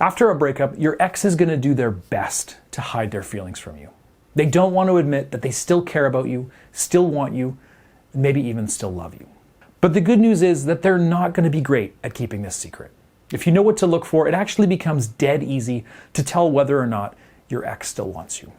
After a breakup, your ex is going to do their best to hide their feelings from you. They don't want to admit that they still care about you, still want you, and maybe even still love you. But the good news is that they're not going to be great at keeping this secret. If you know what to look for, it actually becomes dead easy to tell whether or not your ex still wants you.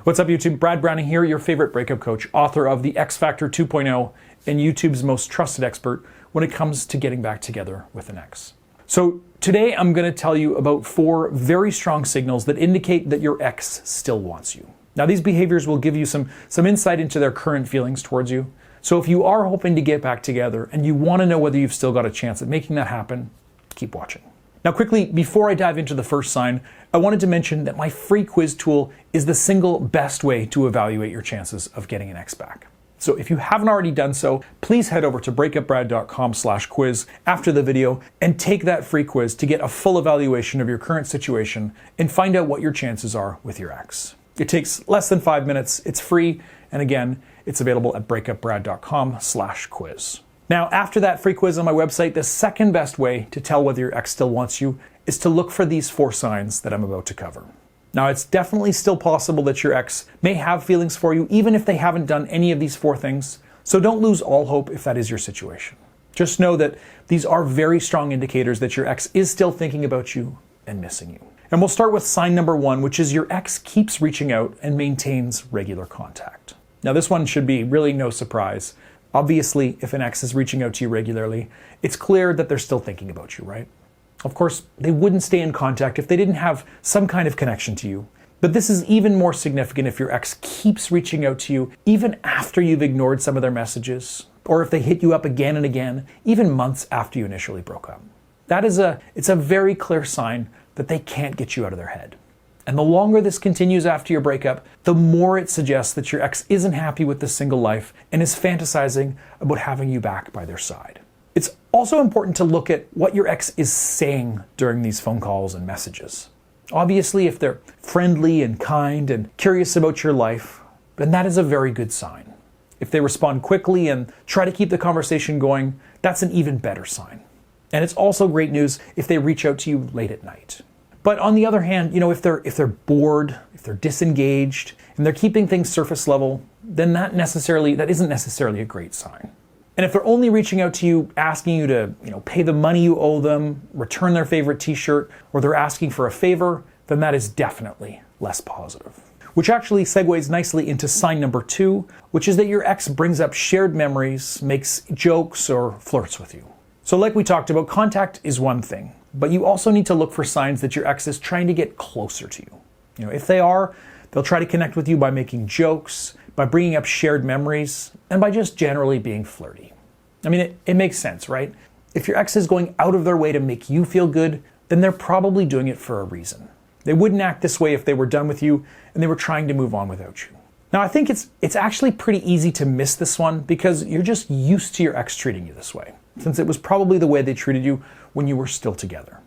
What's up, YouTube? Brad Browning here, your favorite breakup coach, author of The X Factor 2.0, and YouTube's most trusted expert when it comes to getting back together with an ex. So today I'm going to tell you about 4 very strong signals that indicate that your ex still wants you. Now, these behaviors will give you some insight into their current feelings towards you. So if you are hoping to get back together and you want to know whether you've still got a chance at making that happen, keep watching. Now, quickly, before I dive into the first sign, I wanted to mention that my free quiz tool is the single best way to evaluate your chances of getting an ex back. So if you haven't already done so, please head over to breakupbrad.com/quiz after the video and take that free quiz to get a full evaluation of your current situation and find out what your chances are with your ex. It takes less than 5 minutes, it's free, and again, it's available at breakupbrad.com/quiz. Now, after that free quiz on my website, the second best way to tell whether your ex still wants you is to look for these 4 signs that I'm about to cover. Now, it's definitely still possible that your ex may have feelings for you, even if they haven't done any of these 4 things. So don't lose all hope if that is your situation. Just know that these are very strong indicators that your ex is still thinking about you and missing you. And we'll start with sign number 1, which is your ex keeps reaching out and maintains regular contact. Now, this one should be really no surprise. Obviously, if an ex is reaching out to you regularly, it's clear that they're still thinking about you, right? Of course, they wouldn't stay in contact if they didn't have some kind of connection to you. But this is even more significant if your ex keeps reaching out to you even after you've ignored some of their messages, or if they hit you up again and again, even months after you initially broke up. It's a very clear sign that they can't get you out of their head. And the longer this continues after your breakup, the more it suggests that your ex isn't happy with this single life and is fantasizing about having you back by their side. It's also important to look at what your ex is saying during these phone calls and messages. Obviously, if they're friendly and kind and curious about your life, then that is a very good sign. If they respond quickly and try to keep the conversation going, that's an even better sign. And it's also great news if they reach out to you late at night. But on the other hand, if they're bored, if they're disengaged, and they're keeping things surface level, then that isn't necessarily a great sign. And if they're only reaching out to you, asking you to, pay the money you owe them, return their favorite t-shirt, or they're asking for a favor, then that is definitely less positive. Which actually segues nicely into sign number 2, which is that your ex brings up shared memories, makes jokes, or flirts with you. So like we talked about, contact is one thing, but you also need to look for signs that your ex is trying to get closer to you. If they are, they'll try to connect with you by making jokes, by bringing up shared memories, and by just generally being flirty. I mean, it makes sense, right? If your ex is going out of their way to make you feel good, then they're probably doing it for a reason. They wouldn't act this way if they were done with you and they were trying to move on without you. Now, I think it's actually pretty easy to miss this one because you're just used to your ex treating you this way, since it was probably the way they treated you when you were still together.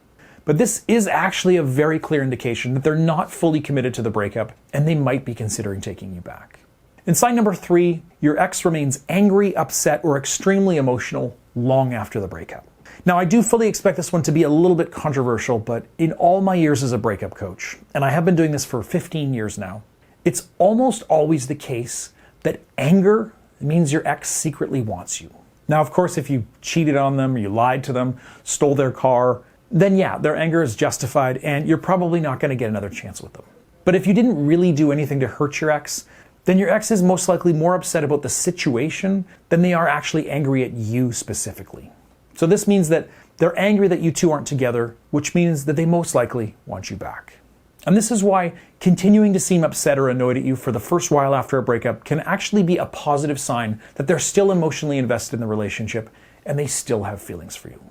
But this is actually a very clear indication that they're not fully committed to the breakup and they might be considering taking you back. In sign number 3, your ex remains angry, upset, or extremely emotional long after the breakup. Now, I do fully expect this one to be a little bit controversial, but in all my years as a breakup coach, and I have been doing this for 15 years now, it's almost always the case that anger means your ex secretly wants you. Now, of course, if you cheated on them, you lied to them, stole their car, then yeah, their anger is justified and you're probably not going to get another chance with them. But if you didn't really do anything to hurt your ex, then your ex is most likely more upset about the situation than they are actually angry at you specifically. So this means that they're angry that you two aren't together, which means that they most likely want you back. And this is why continuing to seem upset or annoyed at you for the first while after a breakup can actually be a positive sign that they're still emotionally invested in the relationship and they still have feelings for you.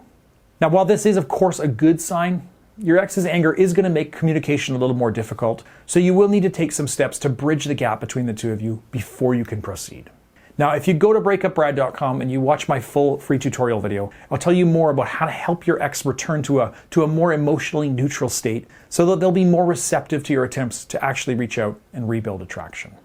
Now, while this is, of course, a good sign, your ex's anger is going to make communication a little more difficult, so you will need to take some steps to bridge the gap between the two of you before you can proceed. Now, if you go to breakupbrad.com and you watch my full free tutorial video, I'll tell you more about how to help your ex return to a more emotionally neutral state so that they'll be more receptive to your attempts to actually reach out and rebuild attraction.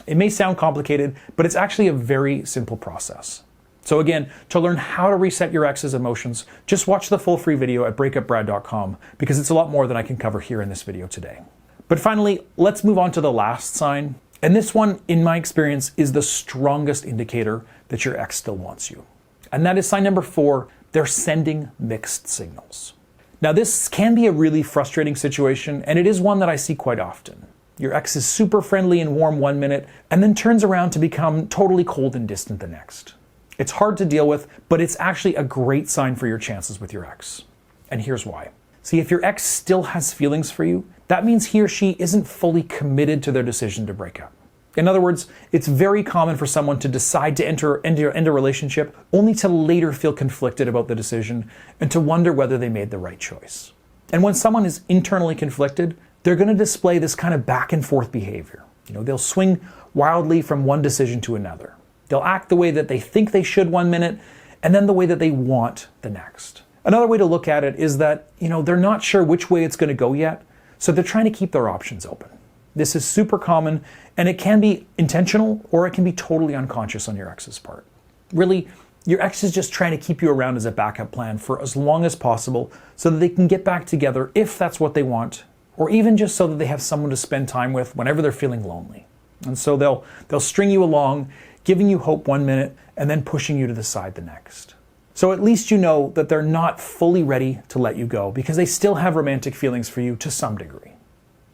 It may sound complicated, but it's actually a very simple process. So again, to learn how to reset your ex's emotions, just watch the full free video at breakupbrad.com because it's a lot more than I can cover here in this video today. But finally, let's move on to the last sign. And this one, in my experience, is the strongest indicator that your ex still wants you. And that is sign number 4, they're sending mixed signals. Now this can be a really frustrating situation, and it is one that I see quite often. Your ex is super friendly and warm one minute, and then turns around to become totally cold and distant the next. It's hard to deal with, but it's actually a great sign for your chances with your ex. And here's why. See, if your ex still has feelings for you, that means he or she isn't fully committed to their decision to break up. In other words, it's very common for someone to decide to enter a relationship only to later feel conflicted about the decision and to wonder whether they made the right choice. And when someone is internally conflicted, they're going to display this kind of back and forth behavior. They'll swing wildly from one decision to another. They'll act the way that they think they should one minute and then the way that they want the next. Another way to look at it is that, they're not sure which way it's going to go yet, so they're trying to keep their options open. This is super common, and it can be intentional or it can be totally unconscious on your ex's part. Really, your ex is just trying to keep you around as a backup plan for as long as possible so that they can get back together if that's what they want, or even just so that they have someone to spend time with whenever they're feeling lonely. And so they'll string you along, giving you hope one minute and then pushing you to the side the next. So at least you know that they're not fully ready to let you go because they still have romantic feelings for you to some degree.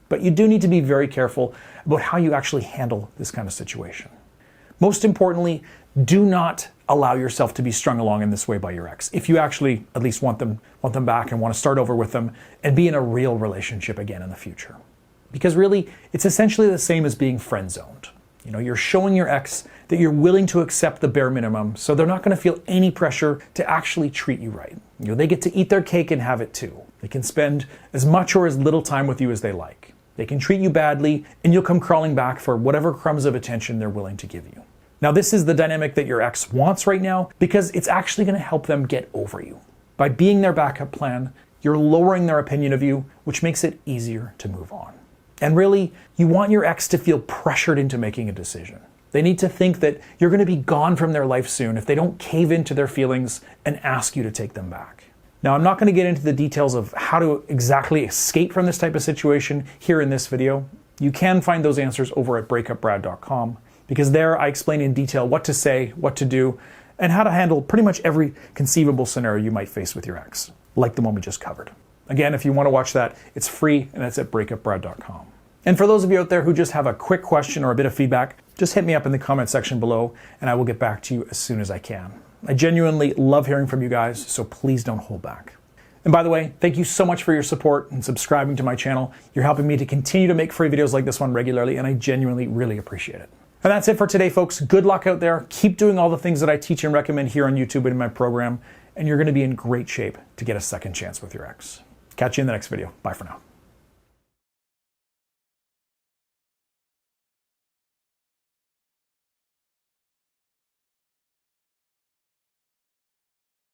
But you do need to be very careful about how you actually handle this kind of situation. Most importantly, do not allow yourself to be strung along in this way by your ex if you actually at least want them back and want to start over with them and be in a real relationship again in the future. Because really, it's essentially the same as being friend-zoned. You're showing your ex that you're willing to accept the bare minimum, so they're not going to feel any pressure to actually treat you right. They get to eat their cake and have it too. They can spend as much or as little time with you as they like. They can treat you badly, and you'll come crawling back for whatever crumbs of attention they're willing to give you. Now, this is the dynamic that your ex wants right now because it's actually going to help them get over you. By being their backup plan, you're lowering their opinion of you, which makes it easier to move on. And really, you want your ex to feel pressured into making a decision. They need to think that you're going to be gone from their life soon if they don't cave into their feelings and ask you to take them back. Now, I'm not going to get into the details of how to exactly escape from this type of situation here in this video. You can find those answers over at breakupbrad.com because there I explain in detail what to say, what to do, and how to handle pretty much every conceivable scenario you might face with your ex, like the one we just covered. Again, if you want to watch that, it's free and it's at breakupbrad.com. And for those of you out there who just have a quick question or a bit of feedback, just hit me up in the comment section below and I will get back to you as soon as I can. I genuinely love hearing from you guys, so please don't hold back. And by the way, thank you so much for your support and subscribing to my channel. You're helping me to continue to make free videos like this one regularly, and I genuinely really appreciate it. And that's it for today, folks. Good luck out there. Keep doing all the things that I teach and recommend here on YouTube and in my program, and you're going to be in great shape to get a second chance with your ex. Catch you in the next video. Bye for now.